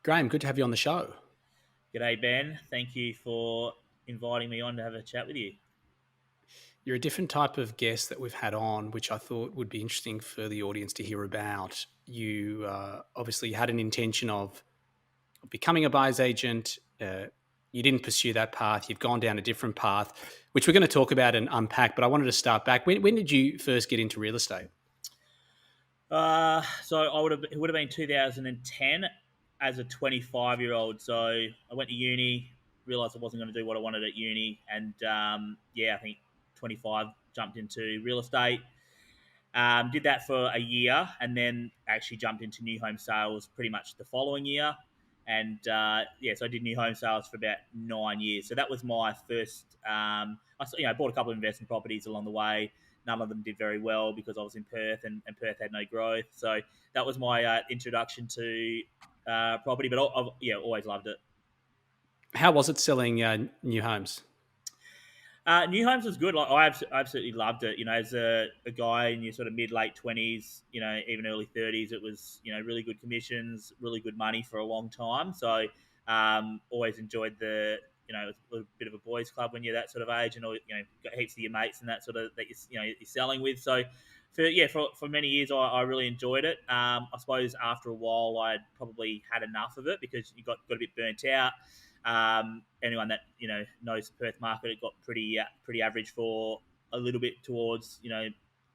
Graham, good to have you on the show. G'day, Ben. Thank you for inviting me on to have a chat with you. You're a different type of guest that we've had on, which I thought would be interesting for the audience to hear about. You obviously had an intention of becoming a buyer's agent. You didn't pursue that path. You've gone down a different path, which we're going to talk about and unpack. But I wanted to start back. When did you first get into real estate? It would have been 2010 as a 25-year-old. So I went to uni, realised I wasn't going to do what I wanted at uni, and I think 25 jumped into real estate. Did that for a year, and then actually jumped into new home sales pretty much the following year. And so I did new home sales for about 9 years. So that was my first. I bought a couple of investment properties along the way. None of them did very well because I was in Perth, and Perth had no growth. So that was my introduction to property. But always loved it. How was it selling new homes? New homes was good. Like I absolutely loved it. You know, as a guy in your sort of mid late 20s, even early 30s, it was really good commissions, really good money for a long time. So always enjoyed it was a bit of a boys' club when you're that sort of age, and got heaps of your mates and that sort of that you're selling with. So for many years, I really enjoyed it. I suppose after a while, I'd probably had enough of it because you got a bit burnt out. Anyone that knows the Perth market, it got pretty average for a little bit towards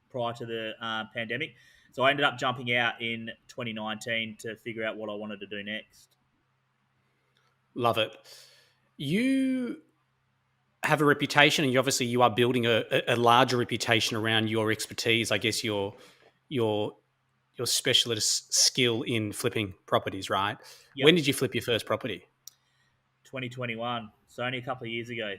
prior to the pandemic. So I ended up jumping out in 2019 to figure out what I wanted to do next. Love it. You have a reputation, and you are building a larger reputation around your expertise. I guess your specialist skill in flipping properties, right? Yep, When did you flip your first property? 2021. So only a couple of years ago.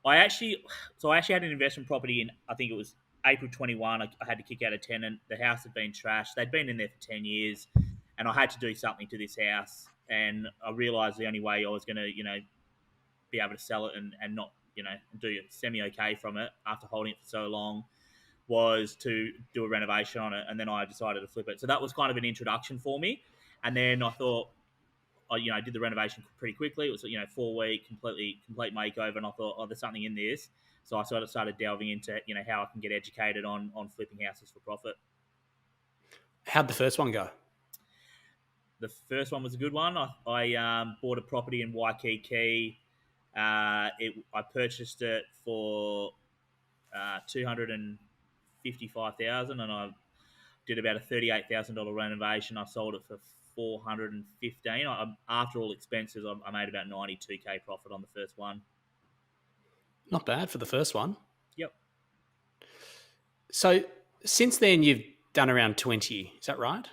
I actually had an investment property in, I think it was April 21. I had to kick out a tenant. The house had been trashed. They'd been in there for 10 years, and I had to do something to this house. And I realised the only way I was going to be able to sell it and not do semi okay from it after holding it for so long was to do a renovation on it. And then I decided to flip it. So that was kind of an introduction for me. And then I thought, I did the renovation pretty quickly. It was 4 week complete makeover, and I thought, there's something in this. So I sort of started delving into how I can get educated on flipping houses for profit. How'd the first one go? The first one was a good one. I bought a property in Waikiki. I purchased it for 255,000, and I did about a $38,000 renovation. I sold it for 415. After all expenses, I made about 92k profit on the first one. Not bad for the first one. Yep. So since then, you've done around 20. Is that right?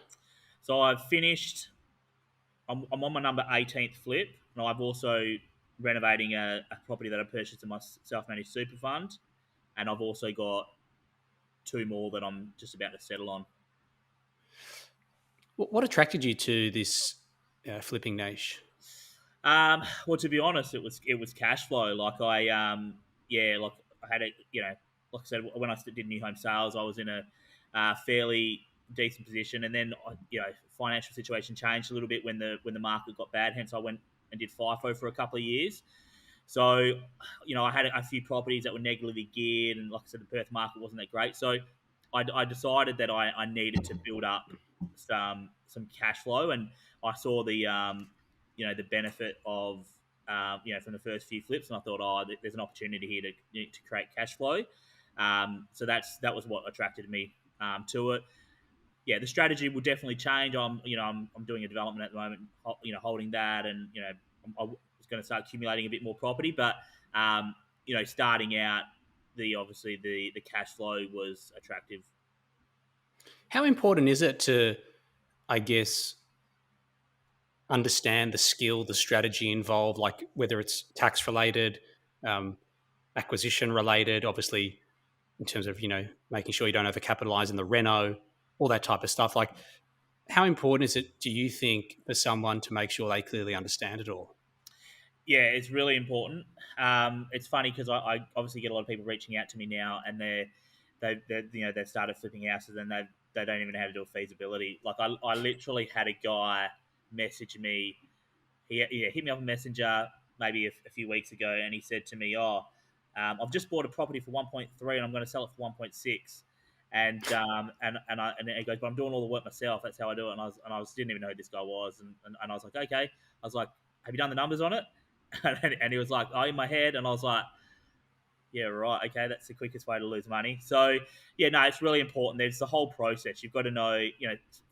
So I've finished. I'm on my number 18th flip, and I've also renovating a property that I purchased in my self-managed super fund, and I've also got two more that I'm just about to settle on. What attracted you to this flipping niche? Well, to be honest, it was cash flow. Like I had like I said, when I did new home sales, I was in a fairly decent position, and then financial situation changed a little bit when the market got bad. Hence, I went and did FIFO for a couple of years. So, I had a few properties that were negatively geared, and like I said, the Perth market wasn't that great. So, I decided that I needed to build up some cash flow, and I saw the benefit of from the first few flips, and I thought, there's an opportunity here to create cash flow. So that was what attracted me to it. Yeah, the strategy will definitely change. I'm doing a development at the moment, holding that, and I was going to start accumulating a bit more property, but starting out, the cash flow was attractive. How important is it to, I guess, understand the skill, the strategy involved, like whether it's tax related, um, acquisition related, obviously in terms of making sure you don't overcapitalize in the reno, all that type of stuff. Like, how important is it, do you think, for someone to make sure they clearly understand it all? Yeah, it's really important. It's funny because I obviously get a lot of people reaching out to me now, and they've started flipping houses, and they don't even know how to do a feasibility. Like I literally had a guy messaged me. He hit me up on Messenger maybe a few weeks ago, and he said to me, "Oh, I've just bought a property for 1.3, and I'm going to sell it for 1.6." And he goes, "But I'm doing all the work myself. That's how I do it." And I didn't even know who this guy was, and I was like, "Okay." I was like, "Have you done the numbers on it?" And he was like, "Oh, in my head," and I was like, "Yeah, right. Okay, that's the quickest way to lose money." So, yeah, no, it's really important. There's the whole process. You've got to know,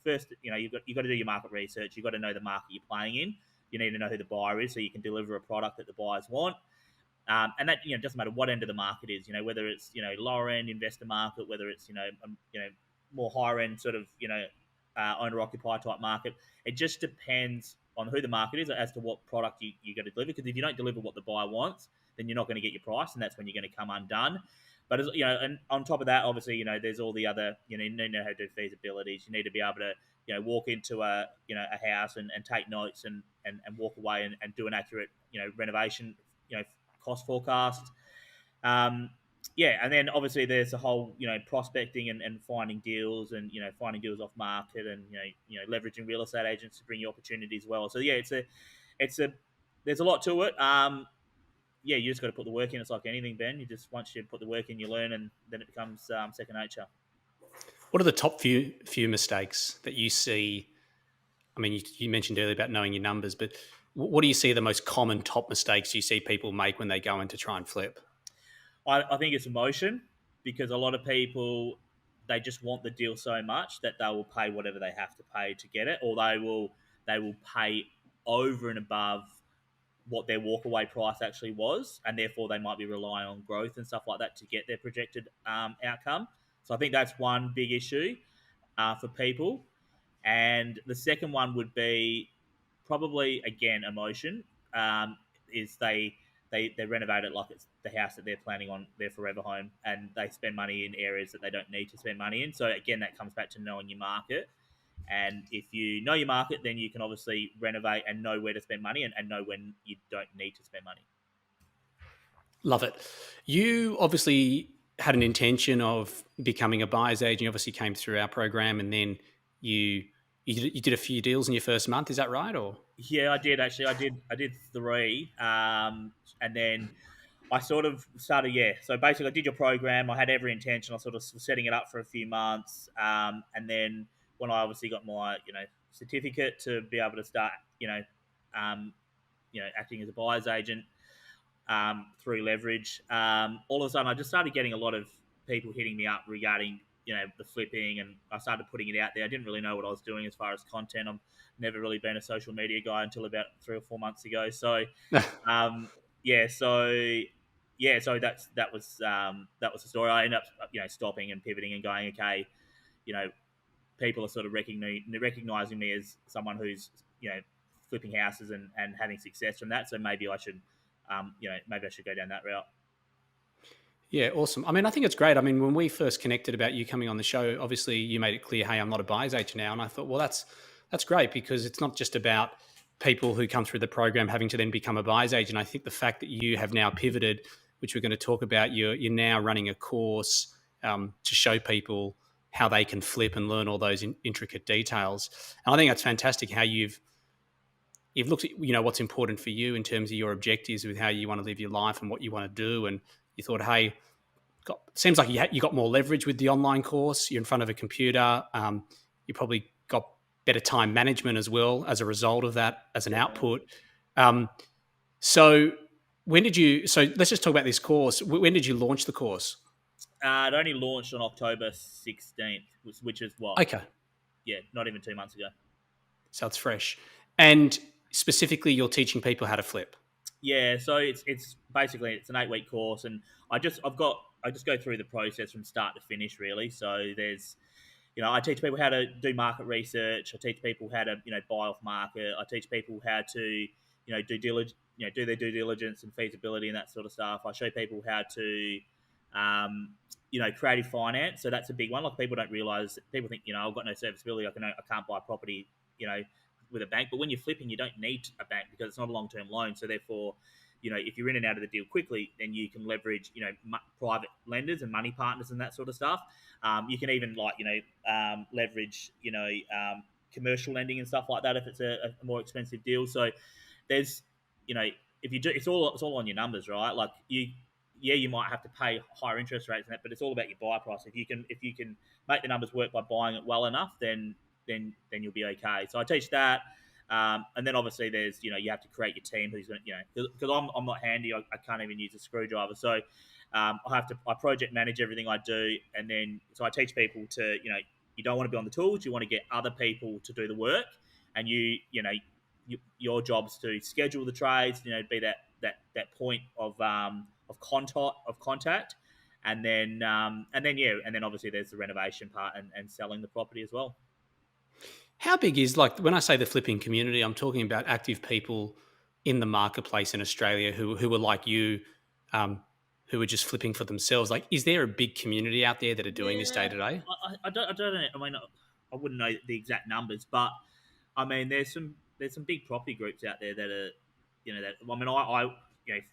first, you've got to do your market research. You've got to know the market you're playing in. You need to know who the buyer is, so you can deliver a product that the buyers want. And that doesn't matter what end of the market is. Whether it's lower end investor market, whether it's more higher end sort of owner occupier type market. It just depends on who the market is as to what product you got to deliver. Because if you don't deliver what the buyer wants, then you're not going to get your price, and that's when you're going to come undone. But and on top of that, obviously, there's all the other, you need to know how to do feasibilities. You need to be able to, walk into a house and take notes and walk away and do an accurate, renovation, cost forecast. Yeah, and then obviously there's the whole, prospecting and finding deals and, finding deals off market and, leveraging real estate agents to bring you opportunities as well. So yeah, there's a lot to it. Yeah, you just got to put the work in. It's like anything, Ben. Once you put the work in, you learn, and then it becomes second nature. What are the top few mistakes that you see? I mean, you mentioned earlier about knowing your numbers, but what do you see the most common top mistakes you see people make when they go in to try and flip? I think it's emotion, because a lot of people, they just want the deal so much that they will pay whatever they have to pay to get it, or they will pay over and above what their walkaway price actually was, and therefore they might be relying on growth and stuff like that to get their projected outcome. So I think that's one big issue for people. And the second one would be probably, again, emotion. Is they renovate it like it's the house that they're planning on their forever home, and they spend money in areas that they don't need to spend money in. So again, that comes back to knowing your market. And if you know your market, then you can obviously renovate and know where to spend money and know when you don't need to spend money. Love it. You obviously had an intention of becoming a buyer's agent. You obviously came through our program, and then you did a few deals in your first month. Is that right? Or Yeah, I did actually. I did three, and then I sort of started. Yeah, so basically, I did your program. I had every intention. I sort of was setting it up for a few months, and then when I obviously got my certificate to be able to start um, acting as a buyer's agent through Leverage, all of a sudden I just started getting a lot of people hitting me up regarding the flipping, and I started putting it out there. I didn't really know what I was doing as far as content. I've never really been a social media guy until about 3 or 4 months ago. So yeah, so that was the story. I ended up stopping and pivoting and going, okay, people are sort of recognizing me as someone who's flipping houses and having success from that. So maybe I should maybe I should go down that route. yeah, awesome. I mean, I think it's great. I mean, when we first connected about you coming on the show, obviously you made it clear, hey, I'm not a buyer's agent now. And I thought, well, that's great, because it's not just about people who come through the program having to then become a buyer's agent. I think the fact that you have now pivoted, which we're going to talk about, you're now running a course to show people how they can flip and learn all those intricate details. And I think that's fantastic how you've looked at what's important for you in terms of your objectives with how you want to live your life and what you want to do. And you thought, hey, seems like you got more leverage with the online course. You're in front of a computer. You probably got better time management as well as a result of that, as an output. So let's just talk about this course. When did you launch the course? It only launched on October 16th, which is what? Okay. Yeah, not even 2 months ago. So it's fresh. And specifically, you're teaching people how to flip. Yeah, so it's basically it's an 8-week course, and I just go through the process from start to finish, really. So there's I teach people how to do market research. I teach people how to buy off market. I teach people how to do their due diligence and feasibility and that sort of stuff. I show people how to creative finance. So that's a big one. Like, people don't realize, people think I've got no serviceability. I can't buy property with a bank. But when you're flipping, you don't need a bank because it's not a long-term loan. So therefore, if you're in and out of the deal quickly, then you can leverage, private lenders and money partners and that sort of stuff. You can even leverage, commercial lending and stuff like that if it's a more expensive deal. So there's, you know, if you do, it's all on your numbers, right? Like you might have to pay higher interest rates and that, but it's all about your buy price. If you can make the numbers work by buying it well enough, then you'll be okay. So I teach that. And then obviously there's, you have to create your team who's going to, because I'm not handy. I can't even use a screwdriver. So I project manage everything I do. And then, so I teach people to, you don't want to be on the tools. You want to get other people to do the work. And your job's to schedule the trades, be that point of contact. And then obviously there's the renovation part and selling the property as well. How big is, like, when I say the flipping community, I'm talking about active people in the marketplace in Australia who are like you, who are just flipping for themselves. Like, is there a big community out there that are doing this day to day? I don't know. I mean, I wouldn't know the exact numbers, but I mean, there's some big property groups out there that are, I mean, I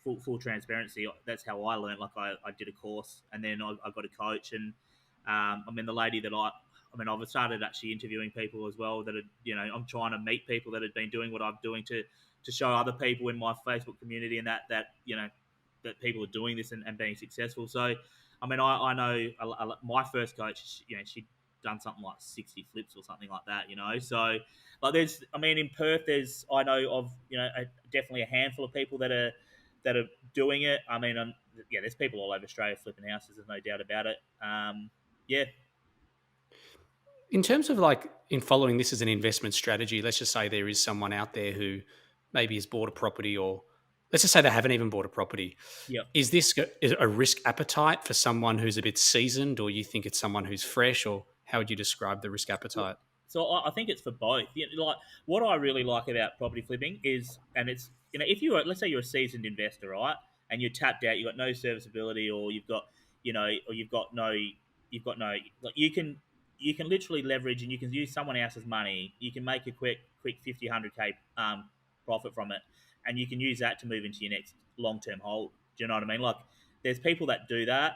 full transparency. That's how I learned. Like, I did a course and then I got a coach, and I mean, the lady that I've started actually interviewing people as well that are, I'm trying to meet people that have been doing what I'm doing to show other people in my Facebook community and that that people are doing this and being successful. So, I mean, I know my first coach, she'd done something like 60 flips or something like that, So, like, in Perth, I know of, definitely a handful of people that are doing it. I mean, there's people all over Australia flipping houses. There's no doubt about it. Yeah. In terms of, like, in following this as an investment strategy, let's just say there is someone out there who maybe has bought a property, or let's just say they haven't even bought a property. Yeah. Is this a risk appetite for someone who's a bit seasoned, or you think it's someone who's fresh, or how would you describe the risk appetite? So I think it's for both. Like, what I really like about property flipping is, and it's, if let's say you're a seasoned investor, right, and you're tapped out, you've got no serviceability, or you've got no, like, you can literally leverage and you can use someone else's money. You can make a quick 50, 100K profit from it, and you can use that to move into your next long-term hold. Do you know what I mean? Like, there's people that do that.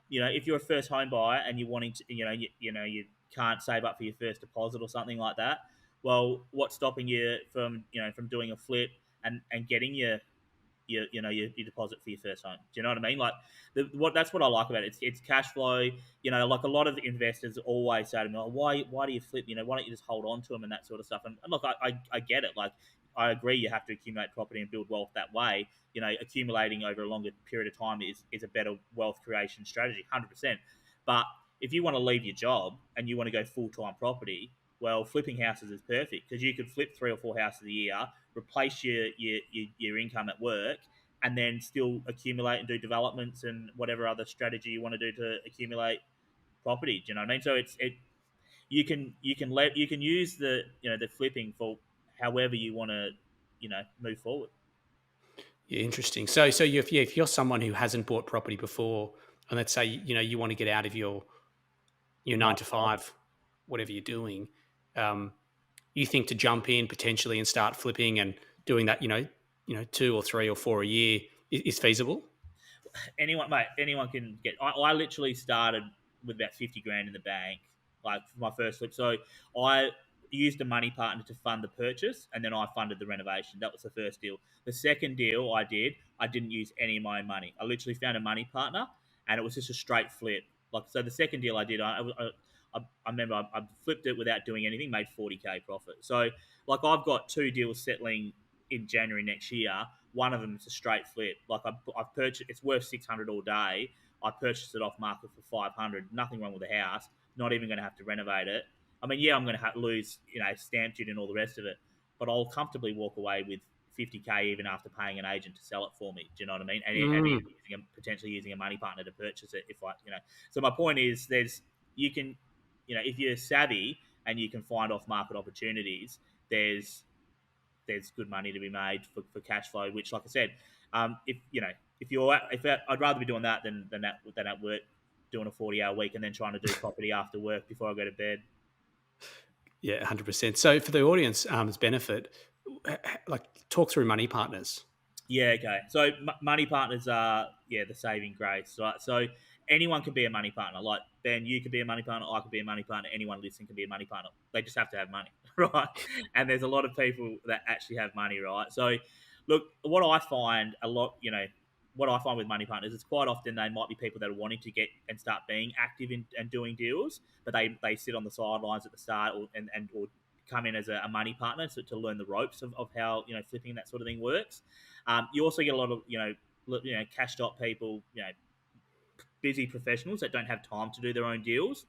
If you're a first home buyer and you're wanting to, you can't save up for your first deposit or something like that. Well, what's stopping you from doing a flip and getting your deposit for your first home? Do you know what I mean? Like, that's what I like about it. It's cash flow. Like, a lot of investors always say to me, "Oh, why do you flip? Why don't you just hold on to them and that sort of stuff?" And look, I get it. Like, I agree, you have to accumulate property and build wealth that way. Accumulating over a longer period of time is a better wealth creation strategy, 100%. But if you want to leave your job and you want to go full-time property, well, flipping houses is perfect, because you could flip 3 or 4 houses a year, replace your income at work, and then still accumulate and do developments and whatever other strategy you want to do to accumulate property. Do you know what I mean? So you can use the the flipping for however you want to move forward. Yeah, interesting. So if you're someone who hasn't bought property before, and let's say you want to get out of your 9 to 5, whatever you're doing, you think to jump in potentially and start flipping and doing that, 2 or 3 or 4 a year is feasible? Anyone can get. I literally started with about 50 grand in the bank, like, for my first flip. So I used a money partner to fund the purchase, and then I funded the renovation. That was the first deal. The second deal I didn't use any of my own money. I literally found a money partner, and it was just a straight flip. Like, so the second deal I did, I remember I flipped it without doing anything, made 40K profit. So, like, I've got 2 deals settling in January next year. One of them is a straight flip. Like, I've purchased, it's worth 600 all day. I purchased it off market for 500. Nothing wrong with the house. Not even going to have to renovate it. I mean, yeah, I'm going to lose, stamp duty and all the rest of it, but I'll comfortably walk away with 50K even after paying an agent to sell it for me. Do you know what I mean? And potentially using a money partner to purchase it if So my point is, you can, if you're savvy and you can find off market opportunities, there's good money to be made for cash flow. Which, like I said, if I'd rather be doing that than at work, doing a 40-hour week and then trying to do property after work before I go to bed. Yeah, 100%. So for the audience's benefit, like, talk through money partners. Yeah, okay. So money partners are the saving grace, right? So anyone can be a money partner. Like Ben, you could be a money partner. I could be a money partner. Anyone listening can be a money partner. They just have to have money, right? And there's a lot of people that actually have money, right? So look, what I find with money partners is quite often they might be people that are wanting to get and start being active in and doing deals, but they sit on the sidelines at the start or come in as a money partner to learn the ropes of how flipping that sort of thing works. You also get a lot of cashed up people, busy professionals that don't have time to do their own deals.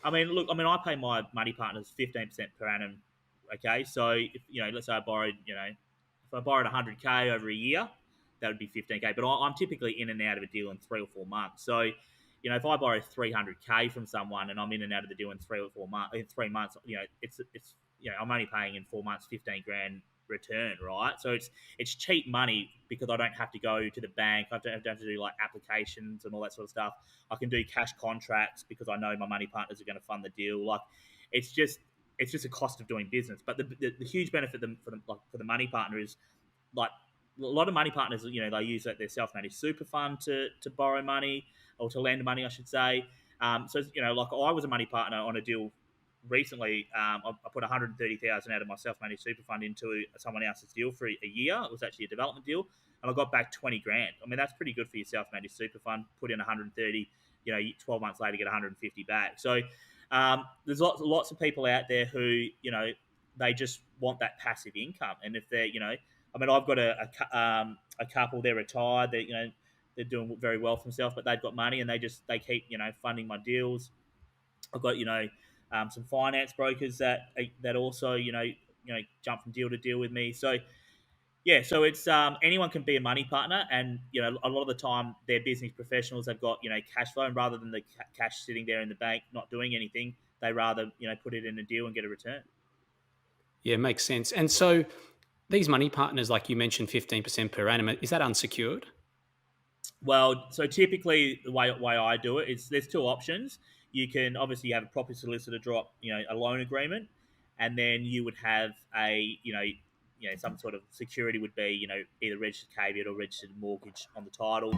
I pay my money partners 15% per annum. Okay, so if let's say I borrowed, if I borrowed 100K over a year, that would be 15K. But I'm typically in and out of a deal in 3 or 4 months. So, if I borrow 300K from someone and I'm in and out of the deal in 3 or 4 months, in 3 months, it's I'm only paying in 4 months 15 grand return, right? So it's cheap money because I don't have to go to the bank. I don't have to do like applications and all that sort of stuff. I can do cash contracts because I know my money partners are going to fund the deal. Like it's just it's just a cost of doing business. But the huge benefit for the money partner is like a lot of money partners, they use their self-managed super fund to borrow money or to lend money, I should say. So like I was a money partner on a deal recently. I put 130,000 out of my self-managed super fund into someone else's deal for a year. It was actually a development deal, and I got back 20 grand. I mean, that's pretty good for your self-managed super fund. Put in 130, 12 months later get 150 back. So there's lots of people out there who they just want that passive income, and if they're I've got a couple. They're retired. They're doing very well for themselves, but they've got money and they keep funding my deals. I've got some finance brokers that also jump from deal to deal with me. So yeah, so it's anyone can be a money partner, and a lot of the time they're business professionals. They've got cash flow, and rather than the cash sitting there in the bank not doing anything, they rather put it in a deal and get a return. Yeah, makes sense. And so these money partners, like you mentioned, 15% per annum, is that unsecured? Well, so typically the way I do it is there's two options. You can obviously have a property solicitor draw up, a loan agreement, and then you would have some sort of security would be either registered caveat or registered mortgage on the title,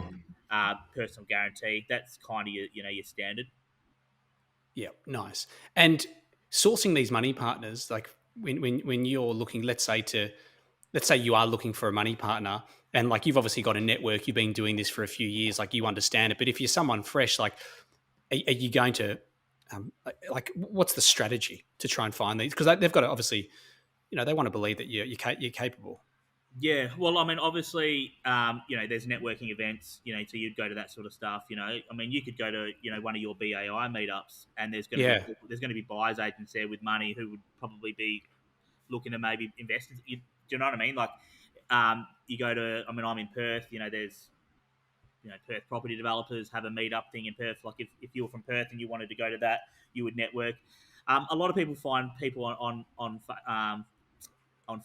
personal guarantee. That's kind of your standard. Yeah, nice. And sourcing these money partners, like when you're looking, let's say you are looking for a money partner, and like you've obviously got a network, you've been doing this for a few years, like you understand it. But if you're someone fresh, like are you going to like what's the strategy to try and find these? Because they've got to obviously, they want to believe that you're capable. Yeah, well, obviously, there's networking events, so you'd go to that sort of stuff, you could go to, one of your BAI meetups, and Yeah, there's going to be buyers agents there with money who would probably be looking to maybe invest. Do you know what I mean? Like, you go to, I'm in Perth, there's, Perth property developers have a meetup thing in Perth. Like, if you were from Perth and you wanted to go to that, you would network. A lot of people find people on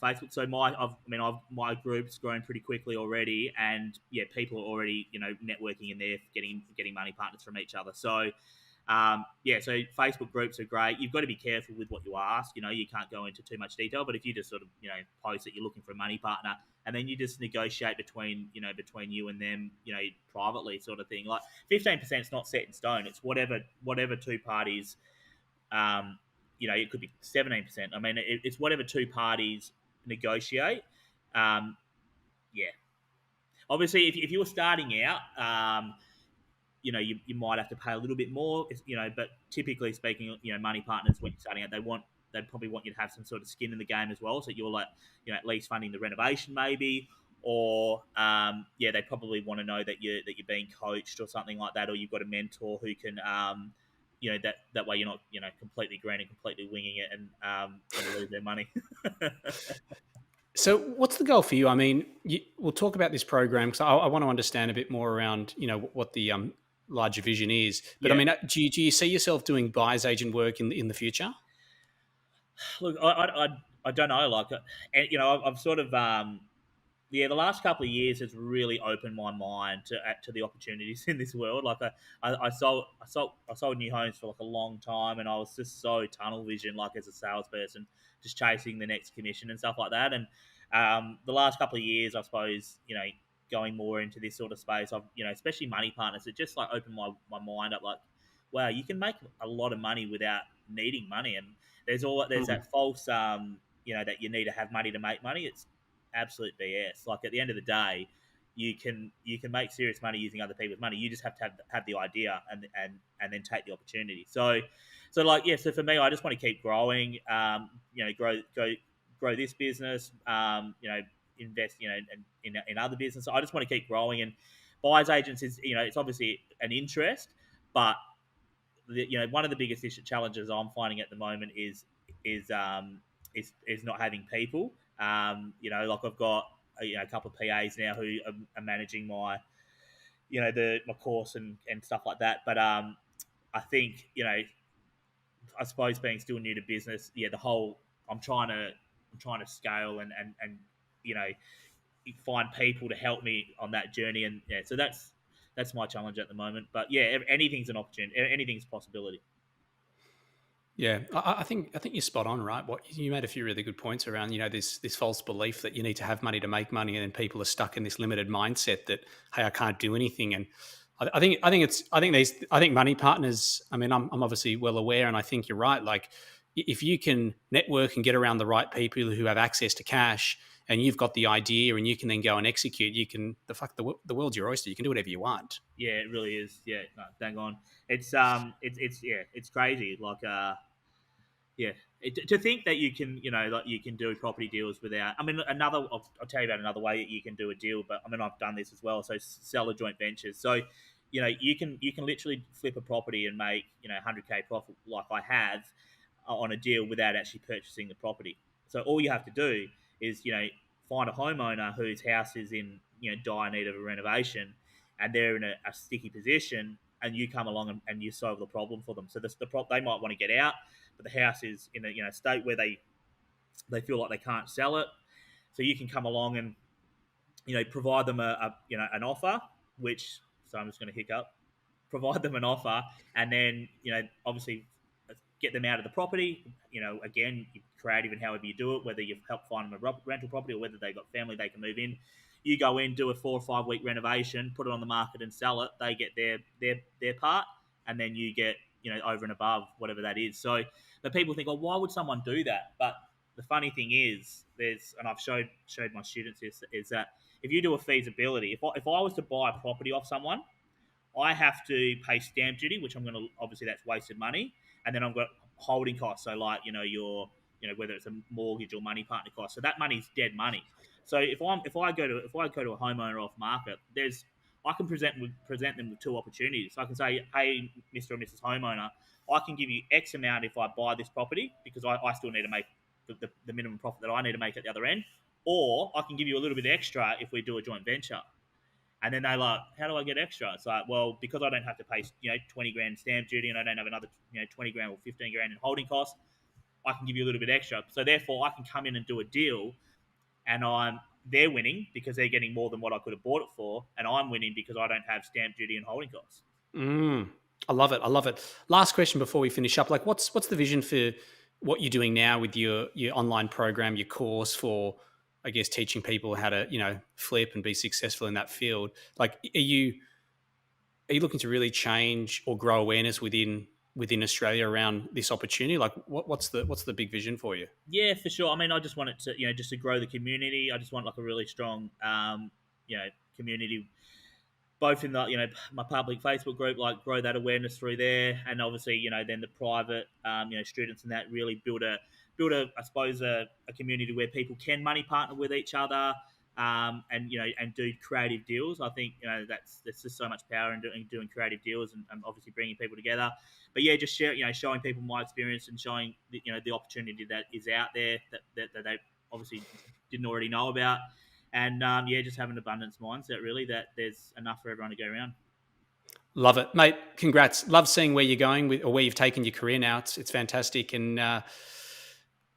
Facebook. So my group's grown pretty quickly already, and yeah, people are already networking in there, getting money partners from each other. So so Facebook groups are great. You've got to be careful with what you ask. You can't go into too much detail, but if you just sort of post that you're looking for a money partner, and then you just negotiate between you and them, privately, sort of thing. Like 15% is not set in stone. It's whatever two parties it could be 17%. I mean, it's whatever two parties negotiate. Um, yeah. Obviously, if you were starting out, you might have to pay a little bit more, but typically speaking, money partners, when you're starting out, they'd probably want you to have some sort of skin in the game as well. So you're like, at least funding the renovation maybe, or they probably want to know that you're being coached or something like that, or you've got a mentor who can that way you're not completely green and completely winging it and going to lose their money. so what's the goal for you? I mean, we'll talk about this program because I want to understand a bit more around what the larger vision is. But I Yeah. mean, do you see yourself doing buyer's agent work in the future? Look, I don't know. Like, and I've sort of the last couple of years has really opened my mind to the opportunities in this world. Like I sold new homes for like a long time, and I was just so tunnel vision, like as a salesperson, just chasing the next commission and stuff like that. And The last couple of years, I suppose, going more into this sort of space, I've, especially money partners, it just like opened my mind up. Like, wow, you can make a lot of money without needing money, and there's Mm. that false, that you need to have money to make money. It's absolute BS. Like at the end of the day, you can make serious money using other people's money. You just have to have the idea and then take the opportunity. So like yeah. So for me, I just want to keep growing. Grow this business. Invest in other business. I just want to keep growing. And buyers agents is it's obviously an interest, but one of the biggest challenges I'm finding at the moment is is not having people. Like I've got a couple of PAs now who are managing my my course and stuff like that. But I think I suppose being still new to business, the whole I'm trying to scale and you know find people to help me on that journey, and yeah, so that's my challenge at the moment. But yeah, anything's an opportunity, anything's a possibility. Yeah, I think you're spot on, right? What you made a few really good points around, this false belief that you need to have money to make money, and then people are stuck in this limited mindset that, hey, I can't do anything. And I think money partners. I mean, I'm obviously well aware, and I think you're right. Like, if you can network and get around the right people who have access to cash, and you've got the idea, and you can then go and execute, the world's your oyster. You can do whatever you want. Yeah, it really is. Yeah, no, bang on. It's yeah, it's crazy. Like yeah, to think that you can, like you can do property deals without. I mean, I'll tell you about another way that you can do a deal. But I mean, I've done this as well. So seller joint ventures. So, you can literally flip a property and make 100K profit, like I have, on a deal without actually purchasing the property. So all you have to do is find a homeowner whose house is in dire need of a renovation, and they're in a sticky position, and you come along and you solve the problem for them. So they might want to get out, but the house is in a state where they feel like they can't sell it. So you can come along and provide them an offer, which, so I'm just going to hiccup, provide them an offer, and then obviously get them out of the property. Again, you're creative in however you do it, whether you've helped find them a rental property or whether they've got family they can move in. You go in, do a 4 or 5 week renovation, put it on the market and sell it. They get their part, and then you get over and above whatever that is. So, but people think, why would someone do that? But the funny thing is, and I've showed my students this, is that if you do a feasibility, if I was to buy a property off someone, I have to pay stamp duty, which I'm going to, obviously that's wasted money, and then I've got holding costs. So like your whether it's a mortgage or money partner cost. So that money's dead money. So if I go to a homeowner off market, I can present them with 2 opportunities. So I can say, hey, Mr. or Mrs. Homeowner, I can give you X amount if I buy this property because I still need to make the minimum profit that I need to make at the other end, or I can give you a little bit extra if we do a joint venture. And then they're like, how do I get extra? It's like, well, because I don't have to pay 20 grand stamp duty, and I don't have another 20 grand or 15 grand in holding costs, I can give you a little bit extra. So therefore, I can come in and do a deal, and they're winning because they're getting more than what I could have bought it for, and I'm winning because I don't have stamp duty and holding costs. I love it. I love it. Last question before we finish up. Like, what's the vision for what you're doing now with your online program, your course for, I guess, teaching people how to flip and be successful in that field? Like, are you looking to really change or grow awareness within Australia around this opportunity? Like, what's the big vision for you? Yeah, for sure. I mean, I just want it to just to grow the community. I just want like a really strong community, both in the my public Facebook group, like grow that awareness through there, and obviously then the private students and that really build a I suppose a community where people can money partner with each other, and and do creative deals. I think there's just so much power in doing creative deals, and obviously bringing people together. But yeah, just showing people my experience and showing the opportunity that is out there that they obviously didn't already know about. And yeah, just have an abundance mindset, really, that there's enough for everyone to go around. Love it, mate. Congrats. Love seeing where you're going with, or where you've taken your career now. It's fantastic, and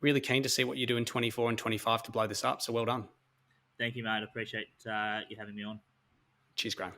really keen to see what you do in 24 and 25 to blow this up. So well done. Thank you, mate. I appreciate you having me on. Cheers, Graham.